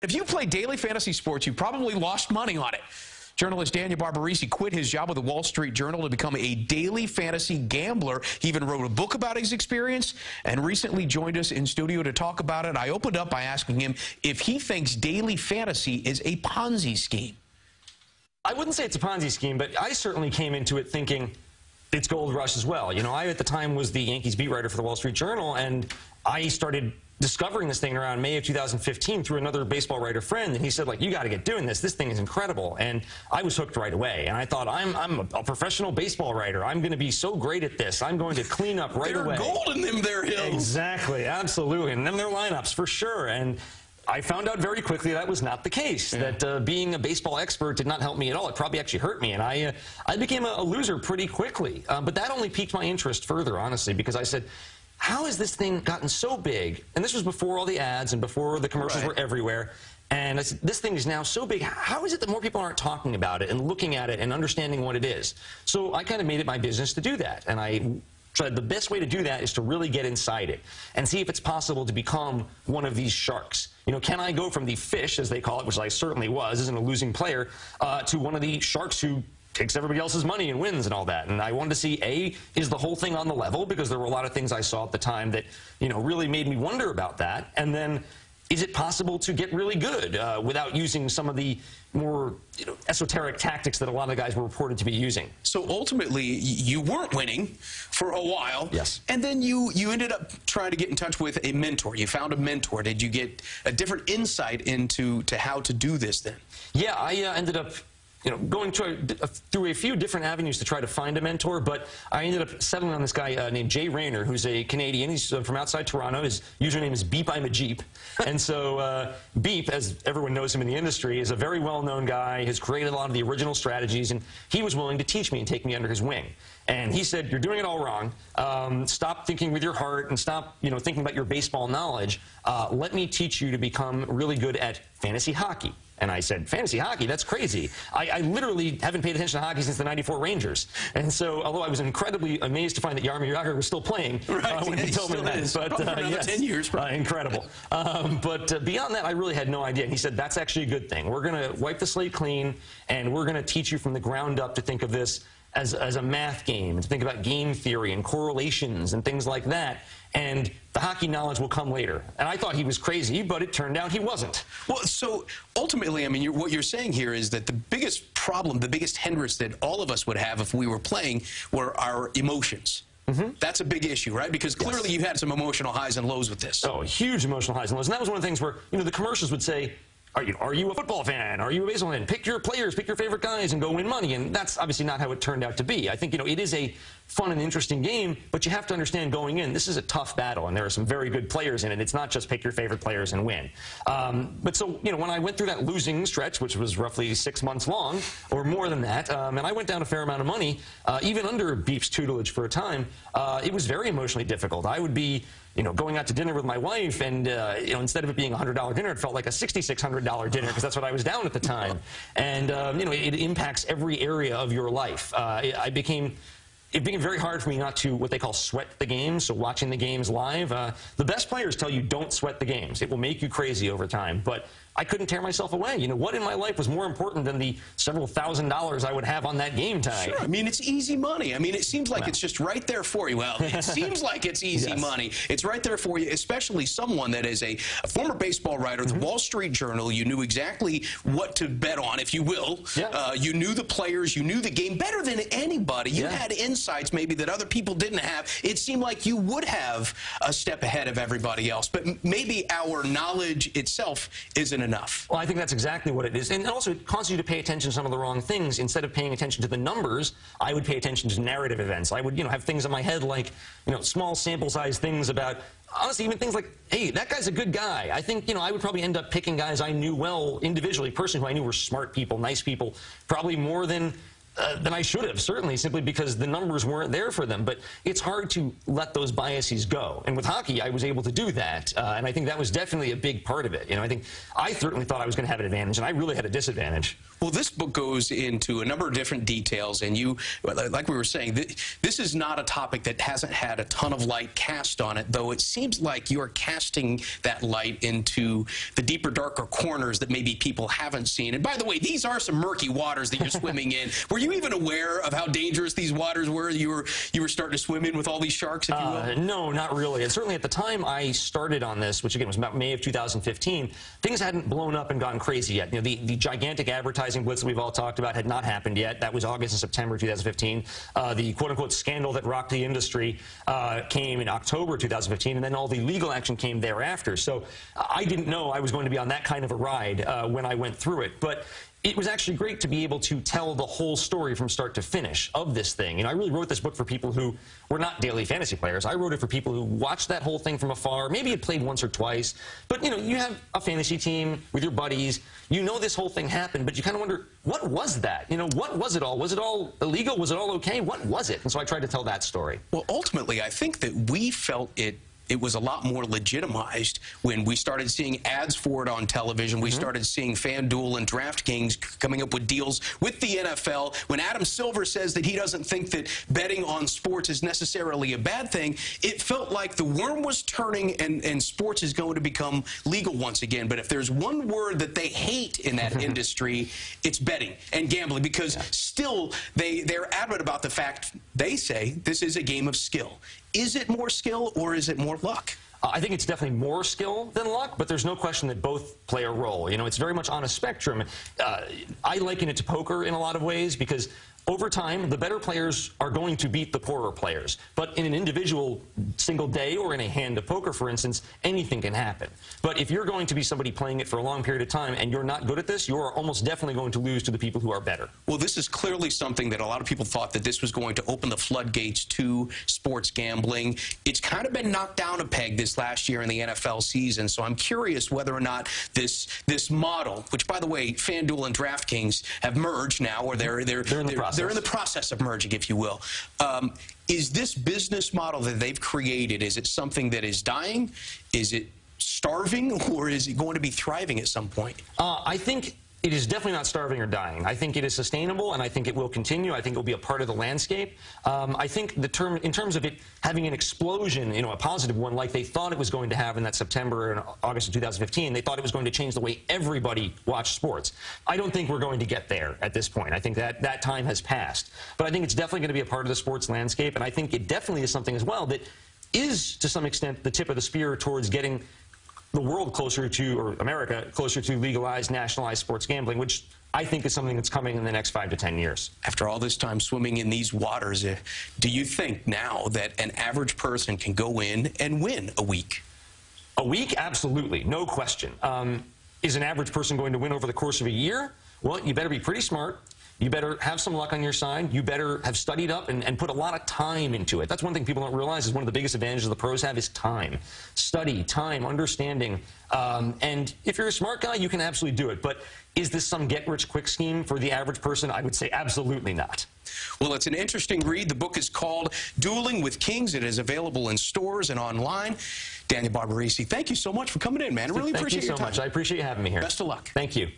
If you play daily fantasy sports, you probably lost money on it. Journalist Daniel Babarisi quit his job with the Wall Street Journal to become a daily fantasy gambler. He even wrote a book about his experience and recently joined us in studio to talk about it. I opened up by asking him if he thinks daily fantasy is a Ponzi scheme. I wouldn't say it's a Ponzi scheme, but I certainly came into it thinking it's gold rush as well. You know, I at the time was the Yankees beat writer for the Wall Street Journal, and I started discovering this thing around May of 2015 through another baseball writer friend, and he said, like, you got to get doing this. This thing is incredible. And I was hooked right away. And I thought, I'm a professional baseball writer. I'm going to be so great at this. I'm going to clean up right away. They're gold in them there hills. Exactly, absolutely. And them their lineups for sure. And I found out very quickly that was not the case, that being a baseball expert did not help me at all. It probably actually hurt me, and I became a loser pretty quickly. But that only piqued my interest further, honestly, because I said, how has this thing gotten so big? And this was before all the ads and before the commercials were everywhere. And I said, this thing is now so big. How is it that more people aren't talking about it and looking at it and understanding what it is? So I kind of made it my business to do that. And I said the best way to do that is to really get inside it and see if it's possible to become one of these sharks. You know, can I go from the fish, as they call it, which I certainly was, isn't a losing player, to one of the sharks who takes everybody else's money and wins and all that. And I wanted to see, A, is the whole thing on the level? Because there were a lot of things I saw at the time that, you know, really made me wonder about that. And then, is it possible to get really good without using some of the more esoteric tactics that a lot of the guys were reported to be using? So ultimately, you weren't winning for a while. Yes. And then you ended up trying to get in touch with a mentor. You found a mentor. Did you get a different insight into how to do this then? Yeah, I ended up going through a few different avenues to try to find a mentor, but I ended up settling on this guy named Jay Rayner, who's a Canadian. He's from outside Toronto. His username is Beep I'm a Jeep. And so Beep, as everyone knows him in the industry, is a very well-known guy, has created a lot of the original strategies, and he was willing to teach me and take me under his wing. And he said, you're doing it all wrong. Stop thinking with your heart and stop, thinking about your baseball knowledge. Let me teach you to become really good at fantasy hockey. And I said, fantasy hockey? That's crazy. I literally haven't paid attention to hockey since the '94 Rangers. And so, although I was incredibly amazed to find that Jaromir Jagr was still playing when he told me that. But yes, 10 years. Incredible. But beyond that, I really had no idea. And he said, that's actually a good thing. We're going to wipe the slate clean, and we're going to teach you from the ground up to think of this as a math game, and to think about game theory and correlations and things like that. And the hockey knowledge will come later. And I thought he was crazy, but it turned out he wasn't. Well, so ultimately, I mean, what you're saying here is that the biggest problem, the biggest hindrance that all of us would have if we were playing were our emotions. That's a big issue, right? Because clearly you had some emotional highs and lows with this. Oh, huge emotional highs and lows. And that was one of the things where, the commercials would say, are you a football fan? Are you a baseball fan? Pick your players, pick your favorite guys, and go win money. And that's obviously not how it turned out to be. I think, it is a fun and interesting game, but you have to understand going in, this is a tough battle, and there are some very good players in it. It's not just pick your favorite players and win. But so, when I went through that losing stretch, which was roughly 6 months long, or more than that, and I went down a fair amount of money, even under Beep's tutelage for a time, it was very emotionally difficult. I would be going out to dinner with my wife, and instead of it being a $100 dinner, it felt like a $6,600 dinner, because that's what I was down at the time. And it impacts every area of your life. It became very hard for me not to, what they call, sweat the games, so watching the games live. The best players tell you don't sweat the games. It will make you crazy over time. But I couldn't tear myself away. What in my life was more important than the several $1,000s I would have on that game time? Sure. I mean, it's easy money. I mean, it seems like it's just right there for you. Well, it seems like it's easy money. It's right there for you, especially someone that is a former baseball writer at the Wall Street Journal. You knew exactly what to bet on, if you will. You knew the players. You knew the game better than anybody. You had insights maybe that other people didn't have. It seemed like you would have a step ahead of everybody else. But maybe our knowledge itself isn't enough. Well, I think that's exactly what it is. And also, it causes you to pay attention to some of the wrong things. Instead of paying attention to the numbers, I would pay attention to narrative events. I would, have things in my head like, small sample size things about, honestly, even things like, hey, that guy's a good guy. I think, I would probably end up picking guys I knew well individually, personally, who I knew were smart people, nice people, probably more than than I should have, certainly, simply because the numbers weren't there for them. But it's hard to let those biases go. And with hockey, I was able to do that. And I think that was definitely a big part of it. You know, I certainly thought I was going to have an advantage, and I really had a disadvantage. Well, this book goes into a number of different details, and you, like we were saying, this is not a topic that hasn't had a ton of light cast on it, though it seems like you're casting that light into the deeper, darker corners that maybe people haven't seen. And by the way, these are some murky waters that you're swimming in. Were you even aware of how dangerous these waters were? You were starting to swim in with all these sharks, if you will? No, not really. And certainly at the time I started on this, which again was about May of 2015, things hadn't blown up and gone crazy yet. You know, the gigantic advertising blitz that we've all talked about had not happened yet. That was August and September 2015. The quote-unquote scandal that rocked the industry came in October 2015, and then all the legal action came thereafter. So I didn't know I was going to be on that kind of a ride when I went through it. But it was actually great to be able to tell the whole story from start to finish of this thing. You know, I really wrote this book for people who were not daily fantasy players. I wrote it for people who watched that whole thing from afar, maybe had played once or twice. But, you know, you have a fantasy team with your buddies. You know this whole thing happened, but you kind of wonder, what was that? You know, what was it all? Was it all illegal? Was it all okay? What was it? And so I tried to tell that story. Well, ultimately, I think that we felt it was a lot more legitimized when we started seeing ads for it on television. We started seeing FanDuel and DraftKings coming up with deals with the NFL. When Adam Silver says that he doesn't think that betting on sports is necessarily a bad thing, it felt like the worm was turning and sports is going to become legal once again. But if there's one word that they hate in that industry, it's betting and gambling, because still they're adamant about the fact, they say, this is a game of skill. Is it more skill or is it more luck? I think it's definitely more skill than luck, but there's no question that both play a role. You know, it's very much on a spectrum. I liken it to poker in a lot of ways, because over time, the better players are going to beat the poorer players. But in an individual single day or in a hand of poker, for instance, anything can happen. But if you're going to be somebody playing it for a long period of time and you're not good at this, you're almost definitely going to lose to the people who are better. Well, this is clearly something that a lot of people thought that this was going to open the floodgates to sports gambling. It's kind of been knocked down a peg this last year in the NFL season, so I'm curious whether or not this model, which, by the way, FanDuel and DraftKings have merged now, or they're in the process. They're in the process of merging, if you will. Is this business model that they've created, is it something that is dying? Is it starving, or is it going to be thriving at some point? I think it is definitely not starving or dying. I think it is sustainable, and I think it will continue. I think it will be a part of the landscape. I think in terms of it having an explosion, you know, a positive one, like they thought it was going to have in that September and August of 2015, they thought it was going to change the way everybody watched sports. I don't think we're going to get there at this point. I think that time has passed. But I think it's definitely going to be a part of the sports landscape, and I think it definitely is something as well that is, to some extent, the tip of the spear towards getting the world closer to, or America, closer to legalized, nationalized sports gambling, which I think is something that's coming in the next 5 to 10 years. After all this time swimming in these waters, do you think now that an average person can go in and win a week? A week? Absolutely. No question. Is an average person going to win over the course of a year? Well, you better be pretty smart. You better have some luck on your side. You better have studied up and put a lot of time into it. That's one thing people don't realize is one of the biggest advantages the pros have is time. Study, time, understanding. And if you're a smart guy, you can absolutely do it. But is this some get-rich-quick scheme for the average person? I would say absolutely not. Well, it's an interesting read. The book is called Dueling with Kings. It is available in stores and online. Daniel Babarisi, thank you so much for coming in, man. I really appreciate your time. Thank you so much. I appreciate you having me here. Best of luck. Thank you.